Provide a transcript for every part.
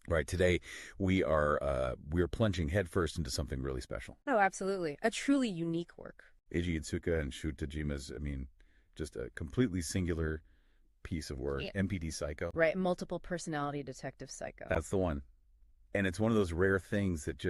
Right. Today, we are plunging headfirst into something really special. Oh, absolutely. A truly unique work. Eiji Itsuka and Shu Tajima's, just a completely singular piece of work. Yeah. MPD-Psycho. Right, multiple personality detective psycho. That's the one. And it's one of those rare things that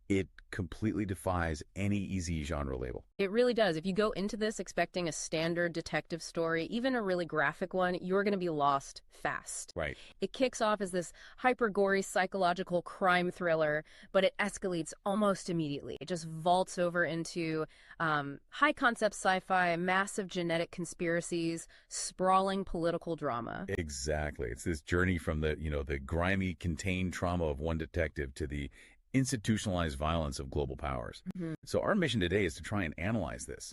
it completely defies any easy genre label. It really does. If you go into this expecting a standard detective story, even a really graphic one, you're going to be lost fast. Right. It kicks off as this hyper-gory psychological crime thriller, but it escalates almost immediately. It just vaults over into high-concept sci-fi, massive genetic conspiracies, sprawling political drama. Exactly. It's this journey from the grimy, contained trauma of one detective to the institutionalized violence of global powers. Mm-hmm. So our mission today is to try and analyze this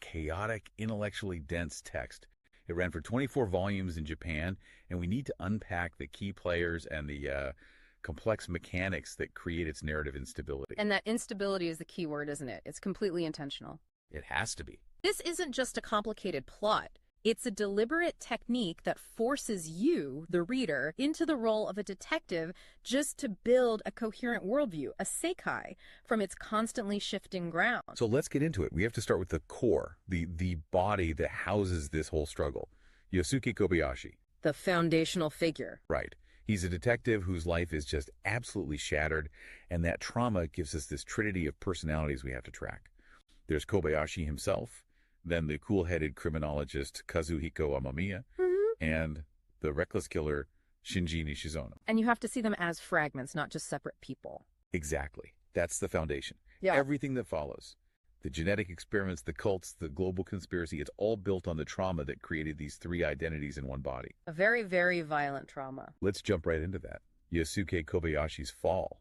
chaotic, intellectually dense text. It ran for 24 volumes in Japan, and we need to unpack the key players and the complex mechanics that create its narrative instability. And that instability is the key word, isn't it? It's completely intentional. It has to be. This isn't just a complicated plot. It's a deliberate technique that forces you, the reader, into the role of a detective just to build a coherent worldview, a sekai, from its constantly shifting ground. So let's get into it. We have to start with the core, the body that houses this whole struggle. Yosuke Kobayashi. The foundational figure. Right. He's a detective whose life is just absolutely shattered, and that trauma gives us this trinity of personalities we have to track. There's Kobayashi himself, then the cool-headed criminologist Kazuhiko Amamiya, and the reckless killer Shinji Nishizono. And you have to see them as fragments, not just separate people. Exactly. That's the foundation. Yeah. Everything that follows. The genetic experiments, the cults, the global conspiracy, it's all built on the trauma that created these three identities in one body. A very, very violent trauma. Let's jump right into that. Yosuke Kobayashi's fall.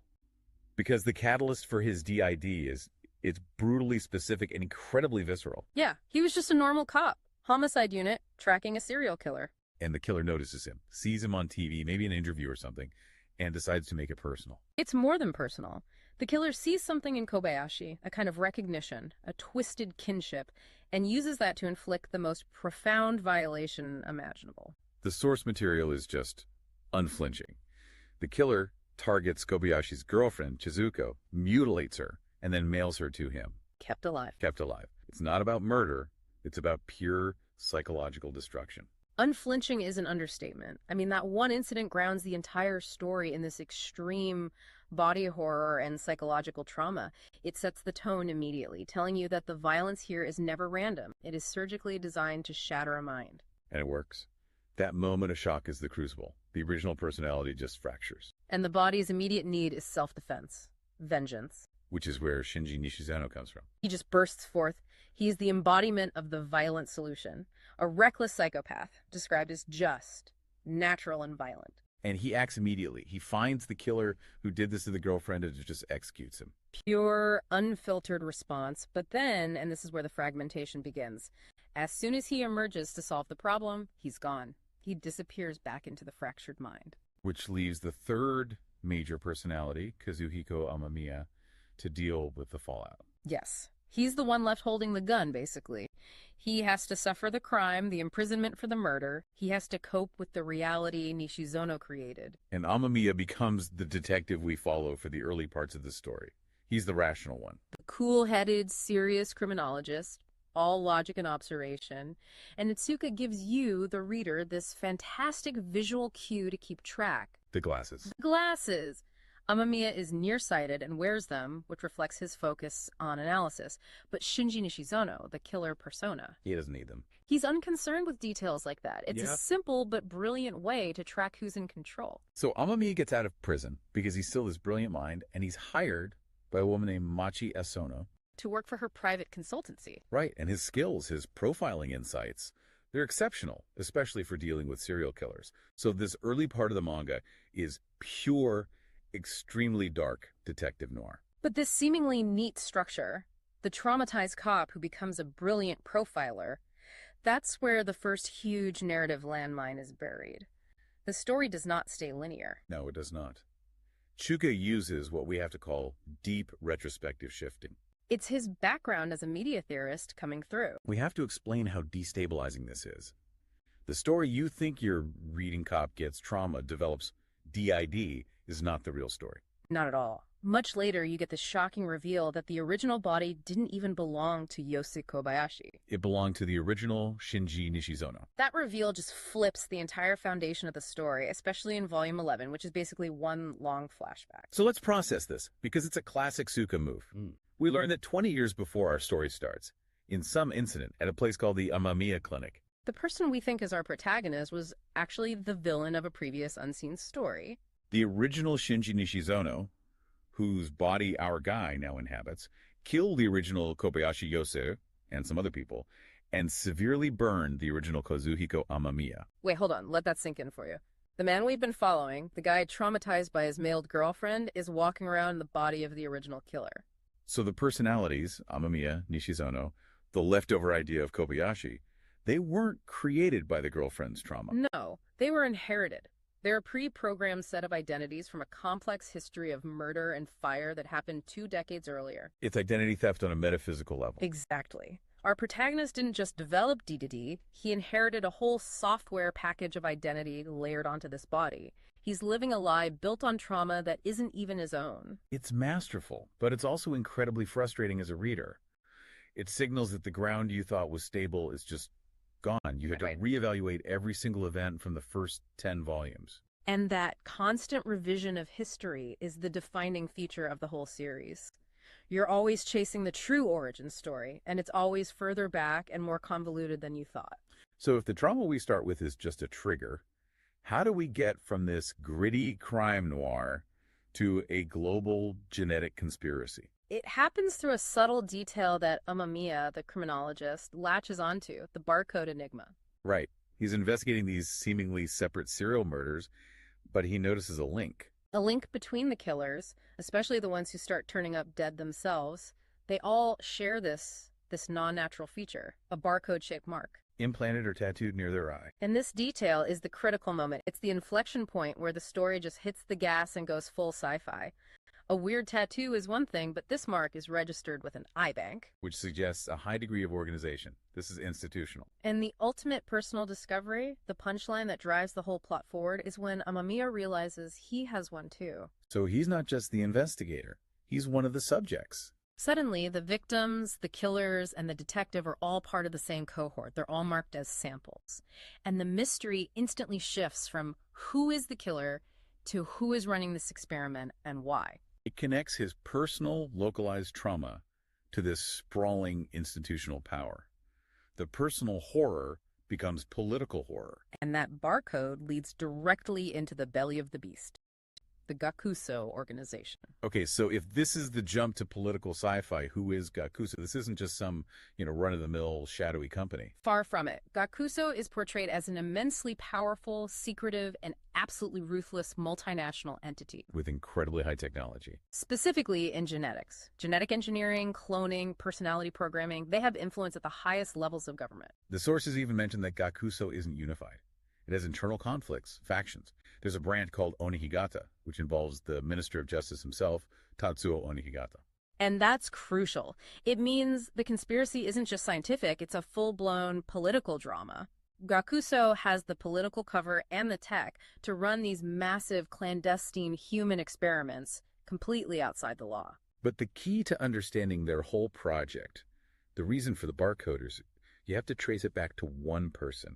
Because the catalyst for his DID it's brutally specific and incredibly visceral. Yeah, he was just a normal cop. Homicide unit, tracking a serial killer. And the killer notices him, sees him on TV, maybe an interview or something, and decides to make it personal. It's more than personal. The killer sees something in Kobayashi, a kind of recognition, a twisted kinship, and uses that to inflict the most profound violation imaginable. The source material is just unflinching. The killer targets Kobayashi's girlfriend, Chizuko, mutilates her, and then mails her to him. Kept alive. Kept alive. It's not about murder. It's about pure psychological destruction. Unflinching is an understatement. I mean, that one incident grounds the entire story in this extreme body horror and psychological trauma. It sets the tone immediately, telling you that the violence here is never random. It is surgically designed to shatter a mind. And it works. That moment of shock is the crucible. The original personality just fractures. And the body's immediate need is self-defense, vengeance. Which is where Shinji Nishizono comes from. He just bursts forth. He is the embodiment of the violent solution, a reckless psychopath described as just, natural, and violent. And he acts immediately. He finds the killer who did this to the girlfriend and just executes him. Pure, unfiltered response. But then, and this is where the fragmentation begins, as soon as he emerges to solve the problem, he's gone. He disappears back into the fractured mind. Which leaves the third major personality, Kazuhiko Amamiya, to deal with the fallout. Yes. He's the one left holding the gun, basically. He has to suffer the crime, the imprisonment for the murder. He has to cope with the reality Nishizono created. And Amamiya becomes the detective we follow for the early parts of the story. He's the rational one. The cool-headed, serious criminologist, all logic and observation. And Itsuka gives you, the reader, this fantastic visual cue to keep track. The glasses. The glasses! Amamiya is nearsighted and wears them, which reflects his focus on analysis. But Shinji Nishizono, the killer persona, he doesn't need them. He's unconcerned with details like that. It's a simple but brilliant way to track who's in control. So Amamiya gets out of prison because he's still this brilliant mind, and he's hired by a woman named Machi Esono to work for her private consultancy. Right, and his skills, his profiling insights, they're exceptional, especially for dealing with serial killers. So this early part of the manga is pure, extremely dark detective noir. But this seemingly neat structure, the traumatized cop who becomes a brilliant profiler, that's where the first huge narrative landmine is buried. The story does not stay linear. No, it does not. Chuka uses what we have to call deep retrospective shifting. It's his background as a media theorist coming through. We have to explain how destabilizing this is. The story you think your reading cop gets trauma develops DID is not the real story. Not at all. Much later, you get the shocking reveal that the original body didn't even belong to Yosei Kobayashi. It belonged to the original Shinji Nishizono. That reveal just flips the entire foundation of the story, especially in Volume 11, which is basically one long flashback. So let's process this, because it's a classic Suka move. We learn that 20 years before our story starts, in some incident at a place called the Amamiya Clinic, The person we think is our protagonist was actually the villain of a previous unseen story. the original Shinji Nishizono, whose body our guy now inhabits, killed the original Kobayashi Yosei and some other people, and severely burned the original Kazuhiko Amamiya. Wait, hold on. Let that sink in for you. The man we've been following, the guy traumatized by his mailed girlfriend, is walking around the body of the original killer. So the personalities, Amamiya, Nishizono, the leftover idea of Kobayashi, they weren't created by the girlfriend's trauma. No, they were inherited. They're a pre-programmed set of identities from a complex history of murder and fire that happened 2 decades earlier. It's identity theft on a metaphysical level. Exactly. Our protagonist didn't just develop DDD, he inherited a whole software package of identity layered onto this body. He's living a lie built on trauma that isn't even his own. It's masterful, but it's also incredibly frustrating as a reader. It signals that the ground you thought was stable is just gone. You had to reevaluate every single event from the first 10 volumes. And that constant revision of history is the defining feature of the whole series. You're always chasing the true origin story, and it's always further back and more convoluted than you thought. So if the trauma we start with is just a trigger, how do we get from this gritty crime noir to a global genetic conspiracy? It happens through a subtle detail that Amamiya, the criminologist, latches onto, the barcode enigma. Right. He's investigating these seemingly separate serial murders, but he notices a link. A link between the killers, especially the ones who start turning up dead themselves. They all share this non-natural feature, a barcode-shaped mark. Implanted or tattooed near their eye. And this detail is the critical moment. It's the inflection point where the story just hits the gas and goes full sci-fi. A weird tattoo is one thing, but this mark is registered with an eye bank. Which suggests a high degree of organization. This is institutional. And the ultimate personal discovery, the punchline that drives the whole plot forward, is when Amamiya realizes he has one too. So he's not just the investigator. He's one of the subjects. Suddenly, the victims, the killers, and the detective are all part of the same cohort. They're all marked as samples. And the mystery instantly shifts from who is the killer to who is running this experiment and why. It connects his personal, localized trauma to this sprawling institutional power. The personal horror becomes political horror. And that barcode leads directly into the belly of the beast, the Gakuso organization. Okay, so if this is the jump to political sci-fi, who is Gakuso? This isn't just some, run-of-the-mill shadowy company. Far from it. Gakuso is portrayed as an immensely powerful, secretive, and absolutely ruthless multinational entity. With incredibly high technology. Specifically in genetics. Genetic engineering, cloning, personality programming, they have influence at the highest levels of government. The sources even mention that Gakuso isn't unified. It has internal conflicts, factions. There's a branch called Onihigata, which involves the Minister of Justice himself, Tatsuo Onihigata. And that's crucial. It means the conspiracy isn't just scientific, it's a full-blown political drama. Gakuso has the political cover and the tech to run these massive clandestine human experiments completely outside the law. But the key to understanding their whole project, the reason for the barcoders, you have to trace it back to one person.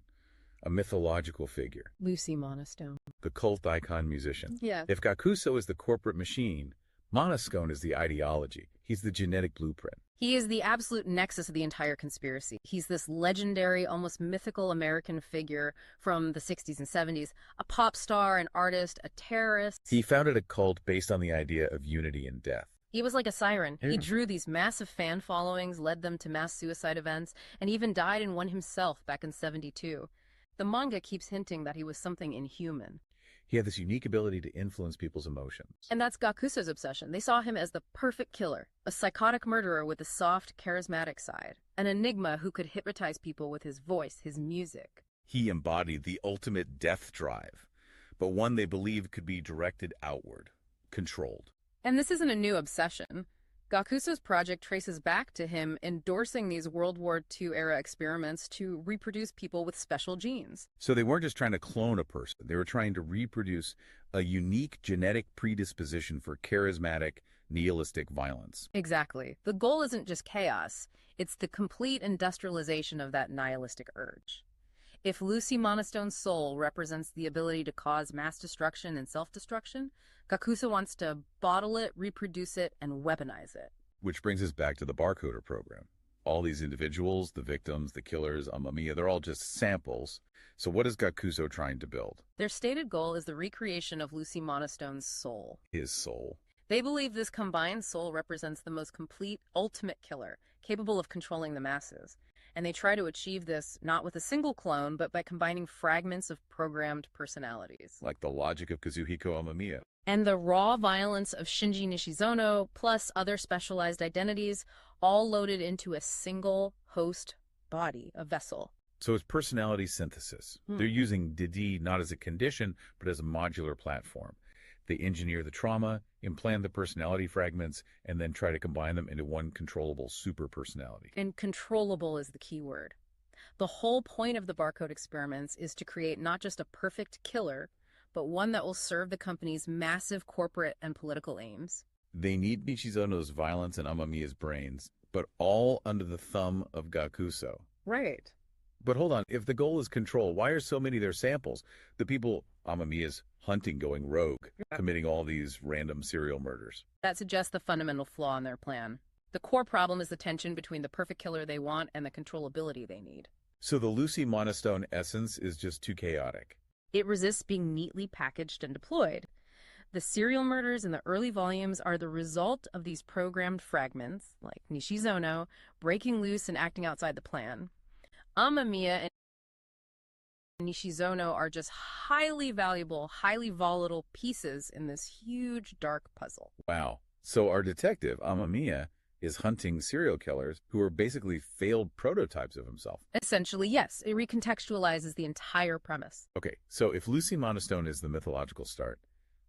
A mythological figure. Lucy Monostone. The cult icon musician. Yeah. If Gakuso is the corporate machine, Monostone is the ideology. He's the genetic blueprint. He is the absolute nexus of the entire conspiracy. He's this legendary, almost mythical American figure from the 60s and 70s, a pop star, an artist, a terrorist. He founded a cult based on the idea of unity in death. He was like a siren. Yeah. He drew these massive fan followings, led them to mass suicide events, and even died in one himself back in '72. The manga keeps hinting that he was something inhuman. He had this unique ability to influence people's emotions. And that's Gakuso's obsession. They saw him as the perfect killer, a psychotic murderer with a soft, charismatic side, an enigma who could hypnotize people with his voice, his music. He embodied the ultimate death drive, but one they believed could be directed outward, controlled. And this isn't a new obsession. Gakuso's project traces back to him endorsing these World War II-era experiments to reproduce people with special genes. So they weren't just trying to clone a person. They were trying to reproduce a unique genetic predisposition for charismatic, nihilistic violence. Exactly. The goal isn't just chaos. It's the complete industrialization of that nihilistic urge. If Lucy Monostone's soul represents the ability to cause mass destruction and self-destruction, Gakuso wants to bottle it, reproduce it, and weaponize it. Which brings us back to the barcoder program. All these individuals, the victims, the killers, Amamiya, they're all just samples. So what is Gakuso trying to build? Their stated goal is the recreation of Lucy Monostone's soul. His soul. They believe this combined soul represents the most complete, ultimate killer, capable of controlling the masses. And they try to achieve this not with a single clone, but by combining fragments of programmed personalities. Like the logic of Kazuhiko Amamiya. And the raw violence of Shinji Nishizono, plus other specialized identities, all loaded into a single host body, a vessel. So it's personality synthesis. They're using Didi not as a condition, but as a modular platform. They engineer the trauma, implant the personality fragments, and then try to combine them into one controllable super personality. And controllable is the key word. The whole point of the barcode experiments is to create not just a perfect killer, but one that will serve the company's massive corporate and political aims. They need Nishizono's violence and Amamiya's brains, but all under the thumb of Gakuso. Right. But hold on, if the goal is control, why are so many of their samples? The people Amamiya's hunting going rogue, committing all these random serial murders. That suggests the fundamental flaw in their plan. The core problem is the tension between the perfect killer they want and the controllability they need. So the Lucy Monostone essence is just too chaotic. It resists being neatly packaged and deployed. The serial murders in the early volumes are the result of these programmed fragments, like Nishizono, breaking loose and acting outside the plan. Amamiya and Nishizono are just highly valuable, highly volatile pieces in this huge, dark puzzle. Wow. So our detective, Amamiya, is hunting serial killers who are basically failed prototypes of himself. Essentially, yes. It recontextualizes the entire premise. Okay, so if Lucy Monostone is the mythological start,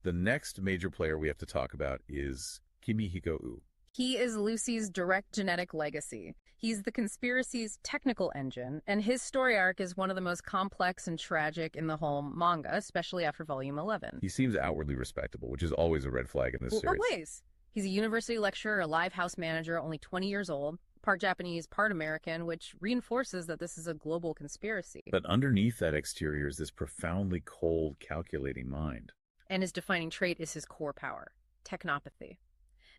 the next major player we have to talk about is Kimihiko U. He is Lucy's direct genetic legacy. He's the conspiracy's technical engine, and his story arc is one of the most complex and tragic in the whole manga, especially after Volume 11. He seems outwardly respectable, which is always a red flag in this series. Always. He's a university lecturer, a live house manager, only 20 years old, part Japanese, part American, which reinforces that this is a global conspiracy. But underneath that exterior is this profoundly cold, calculating mind. And his defining trait is his core power, technopathy.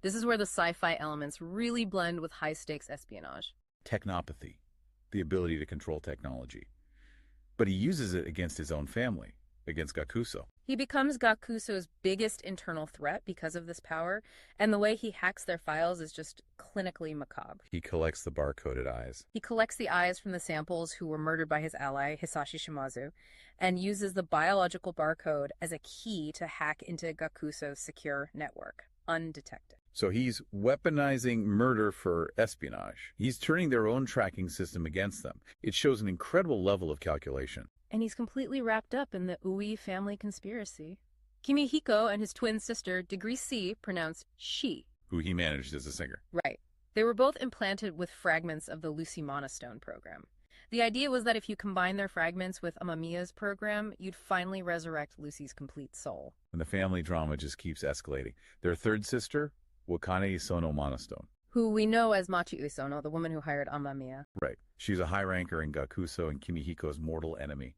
This is where the sci-fi elements really blend with high-stakes espionage. Technopathy, the ability to control technology. But he uses it against his own family, against Gakuso. He becomes Gakuso's biggest internal threat because of this power, and the way he hacks their files is just clinically macabre. He collects the barcoded eyes. He collects the eyes from the samples who were murdered by his ally, Hisashi Shimazu, and uses the biological barcode as a key to hack into Gakuso's secure network, undetected. So he's weaponizing murder for espionage. He's turning their own tracking system against them. It shows an incredible level of calculation. And he's completely wrapped up in the Ui family conspiracy. Kimihiko and his twin sister, Degree C, pronounced she. Who he managed as a singer. Right. They were both implanted with fragments of the Lucy Monostone program. The idea was that if you combine their fragments with Amamiya's program, you'd finally resurrect Lucy's complete soul. And the family drama just keeps escalating. Their third sister, Wakane Isono Monostone. Who we know as Machi Uesono, the woman who hired Amamiya. Right. She's a high ranker in Gakuso and Kimihiko's mortal enemy.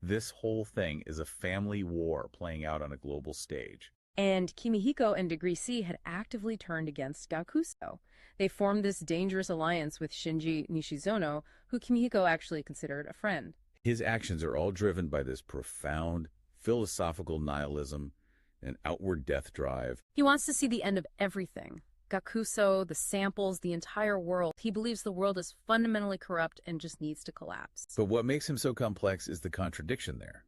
This whole thing is a family war playing out on a global stage. And Kimihiko and Degree C had actively turned against Gakuso. They formed this dangerous alliance with Shinji Nishizono, who Kimihiko actually considered a friend. His actions are all driven by this profound philosophical nihilism and outward death drive. He wants to see the end of everything. Gakuso, the samples, the entire world. He believes the world is fundamentally corrupt and just needs to collapse. But what makes him so complex is the contradiction there.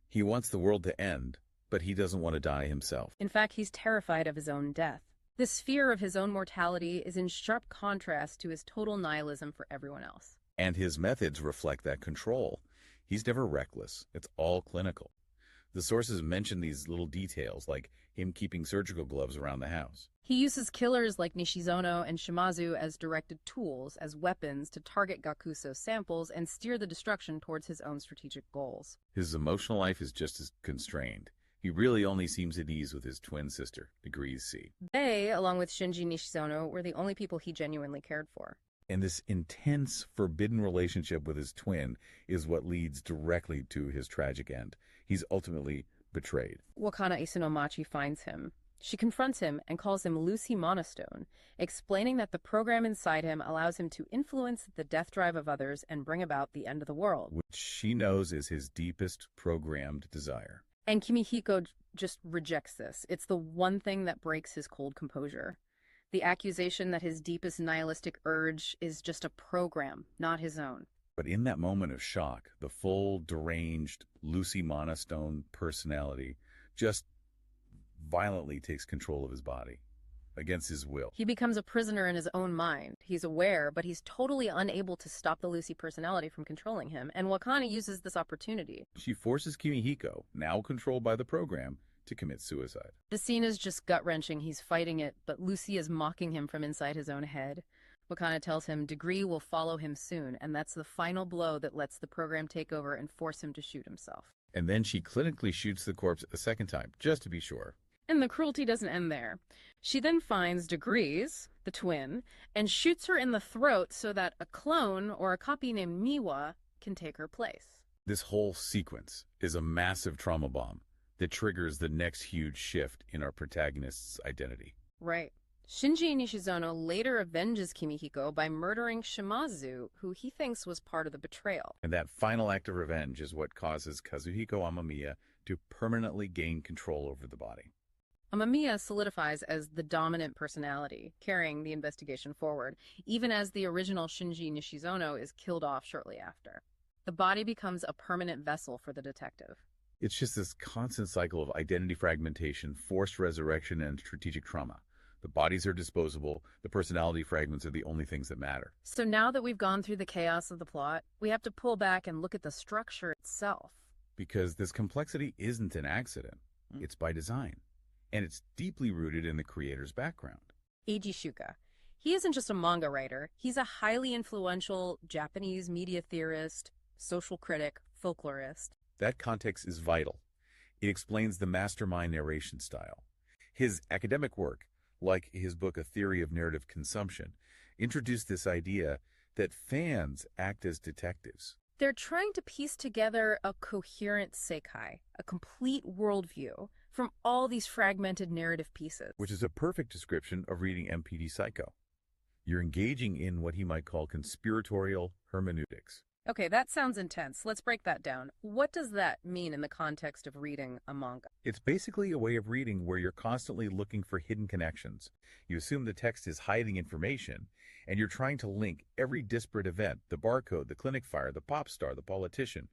He wants the world to end, but he doesn't want to die himself. In fact, he's terrified of his own death. This fear of his own mortality is in sharp contrast to his total nihilism for everyone else. And his methods reflect that control. He's never reckless. It's all clinical. The sources mention these little details, like him keeping surgical gloves around the house. He uses killers like Nishizono and Shimazu as directed tools, as weapons to target Gakuso's samples and steer the destruction towards his own strategic goals. His emotional life is just as constrained. He really only seems at ease with his twin sister, Degrees C. They, along with Shinji Nishizono, were the only people he genuinely cared for. And this intense, forbidden relationship with his twin is what leads directly to his tragic end. He's ultimately betrayed. Wakana Isunomachi finds him. She confronts him and calls him Lucy Monostone, explaining that the program inside him allows him to influence the death drive of others and bring about the end of the world. Which she knows is his deepest programmed desire. And Kimihiko just rejects this. It's the one thing that breaks his cold composure. The accusation that his deepest nihilistic urge is just a program, not his own. But in that moment of shock, the full, deranged Lucy Monostone personality just violently takes control of his body, against his will. He becomes a prisoner in his own mind. He's aware, but he's totally unable to stop the Lucy personality from controlling him, and Wakana uses this opportunity. She forces Kimihiko, now controlled by the program, to commit suicide. The scene is just gut-wrenching. He's fighting it, but Lucy is mocking him from inside his own head. Wakana tells him Degree will follow him soon, and that's the final blow that lets the program take over and force him to shoot himself. And then she clinically shoots the corpse a second time, just to be sure. And the cruelty doesn't end there. She then finds Degrees, the twin, and shoots her in the throat so that a clone or a copy named Miwa can take her place. This whole sequence is a massive trauma bomb that triggers the next huge shift in our protagonist's identity. Right. Shinji Nishizono later avenges Kimihiko by murdering Shimazu, who he thinks was part of the betrayal. And that final act of revenge is what causes Kazuhiko Amamiya to permanently gain control over the body. Amamiya solidifies as the dominant personality, carrying the investigation forward, even as the original Shinji Nishizono is killed off shortly after. The body becomes a permanent vessel for the detective. It's just this constant cycle of identity fragmentation, forced resurrection, and strategic trauma. The bodies are disposable, the personality fragments are the only things that matter. So now that we've gone through the chaos of the plot, we have to pull back and look at the structure itself. Because this complexity isn't an accident. It's by design. And it's deeply rooted in the creator's background. Eiji Shuka. He isn't just a manga writer. He's a highly influential Japanese media theorist, social critic, folklorist. That context is vital. It explains the mastermind narration style. His academic work, like his book A Theory of Narrative Consumption, introduced this idea that fans act as detectives. They're trying to piece together a coherent sekai, a complete worldview, from all these fragmented narrative pieces. Which is a perfect description of reading MPD-Psycho. You're engaging in what he might call conspiratorial hermeneutics. Okay, that sounds intense. Let's break that down. What does that mean in the context of reading a manga? It's basically a way of reading where you're constantly looking for hidden connections. You assume the text is hiding information, and you're trying to link every disparate event, the barcode, the clinic fire, the pop star, the politician,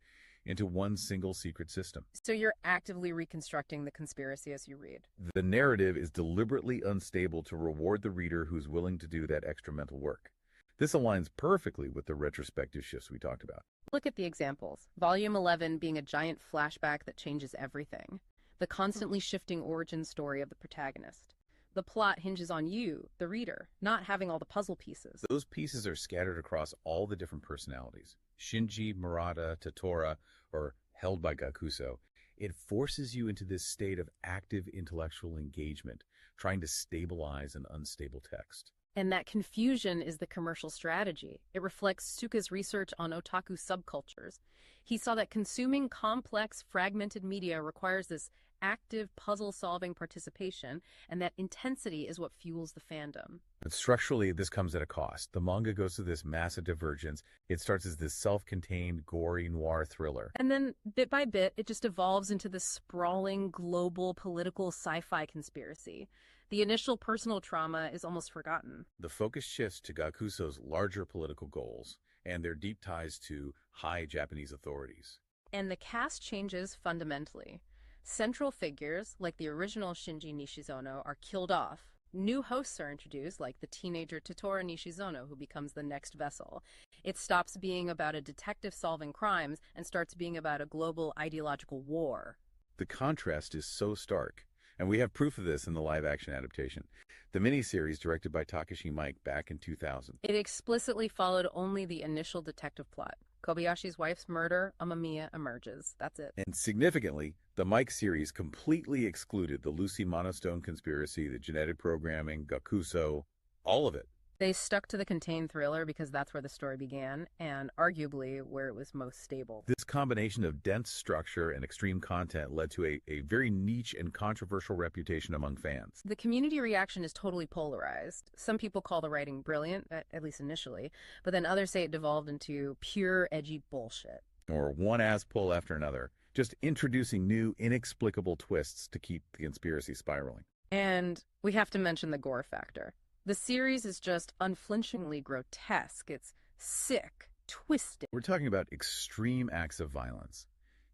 into one single secret system. So you're actively reconstructing the conspiracy as you read. The narrative is deliberately unstable to reward the reader who's willing to do that extra mental work. This aligns perfectly with the retrospective shifts we talked about. Look at the examples. Volume 11 being a giant flashback that changes everything. The constantly shifting origin story of the protagonist. The plot hinges on you, the reader, not having all the puzzle pieces. Those pieces are scattered across all the different personalities. Shinji, Murata, Totoro, or held by Gakuso. It forces you into this state of active intellectual engagement, trying to stabilize an unstable text. And that confusion is the commercial strategy. It reflects Suka's research on otaku subcultures. He saw that consuming complex, fragmented media requires this active, puzzle-solving participation, and that intensity is what fuels the fandom. But structurally, this comes at a cost. The manga goes through this massive divergence. It starts as this self-contained, gory noir thriller. And then, bit by bit, it just evolves into this sprawling, global, political sci-fi conspiracy. The initial personal trauma is almost forgotten. The focus shifts to Gakuso's larger political goals and their deep ties to high Japanese authorities. And the cast changes fundamentally. Central figures, like the original Shinji Nishizono, are killed off. New hosts are introduced, like the teenager Totoro Nishizono, who becomes the next vessel. It stops being about a detective solving crimes and starts being about a global ideological war. The contrast is so stark, and we have proof of this in the live-action adaptation. The miniseries, directed by Takashi Miike back in 2000. It explicitly followed only the initial detective plot. Kobayashi's wife's murder, Amamiya emerges. That's it. And significantly, the Miike series completely excluded the Lucy Monostone conspiracy, the genetic programming, Gakuso, all of it. They stuck to the contained thriller because that's where the story began, and arguably where it was most stable. This combination of dense structure and extreme content led to a very niche and controversial reputation among fans. The community reaction is totally polarized. Some people call the writing brilliant, at least initially, but then others say it devolved into pure, edgy bullshit. Or one ass pull after another, just introducing new, inexplicable twists to keep the conspiracy spiraling. And we have to mention the gore factor. The series is just unflinchingly grotesque. It's sick, twisted. We're talking about extreme acts of violence.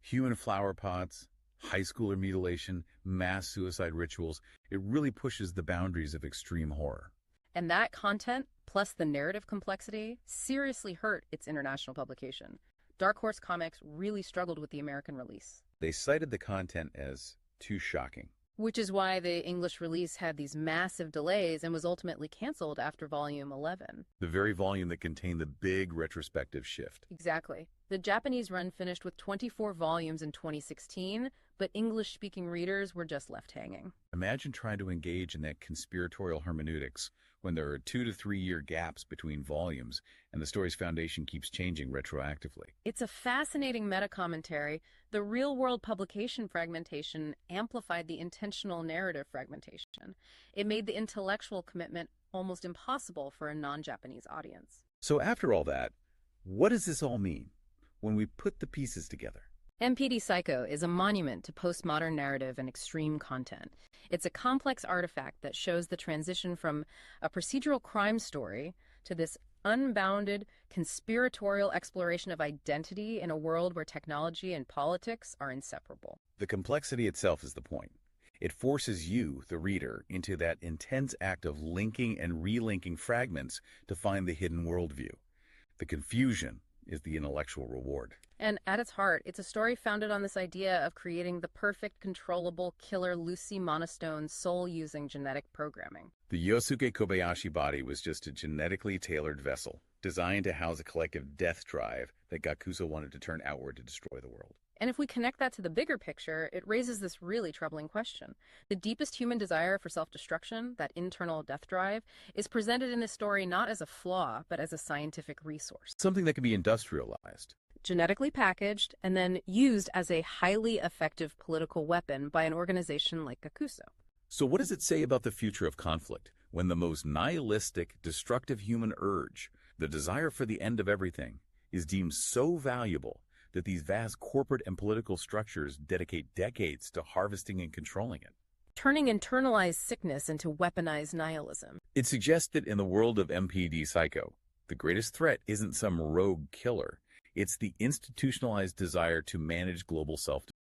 Human flower pots, high schooler mutilation, mass suicide rituals. It really pushes the boundaries of extreme horror. And that content, plus the narrative complexity, seriously hurt its international publication. Dark Horse Comics really struggled with the American release. They cited the content as too shocking. Which is why the English release had these massive delays and was ultimately canceled after Volume 11. The very volume that contained the big retrospective shift. Exactly. The Japanese run finished with 24 volumes in 2016, but English-speaking readers were just left hanging. Imagine trying to engage in that conspiratorial hermeneutics when there are 2 to 3 year gaps between volumes and the story's foundation keeps changing retroactively. It's a fascinating meta-commentary. The real-world publication fragmentation amplified the intentional narrative fragmentation. It made the intellectual commitment almost impossible for a non-Japanese audience. So after all that, what does this all mean when we put the pieces together? MPD-Psycho is a monument to postmodern narrative and extreme content. It's a complex artifact that shows the transition from a procedural crime story to this unbounded, conspiratorial exploration of identity in a world where technology and politics are inseparable. The complexity itself is the point. It forces you, the reader, into that intense act of linking and relinking fragments to find the hidden worldview. The confusion is the intellectual reward. And at its heart, it's a story founded on this idea of creating the perfect, controllable, killer Lucy Monostone soul-using genetic programming. The Yosuke Kobayashi body was just a genetically tailored vessel, designed to house a collective death drive that Gakuso wanted to turn outward to destroy the world. And if we connect that to the bigger picture, it raises this really troubling question. The deepest human desire for self-destruction, that internal death drive, is presented in this story not as a flaw, but as a scientific resource. Something that can be industrialized. Genetically packaged, and then used as a highly effective political weapon by an organization like Gakuso. So what does it say about the future of conflict when the most nihilistic, destructive human urge, the desire for the end of everything, is deemed so valuable that these vast corporate and political structures dedicate decades to harvesting and controlling it? Turning internalized sickness into weaponized nihilism. It suggests that in the world of MPD-Psycho, the greatest threat isn't some rogue killer. It's the institutionalized desire to manage global self-destruction.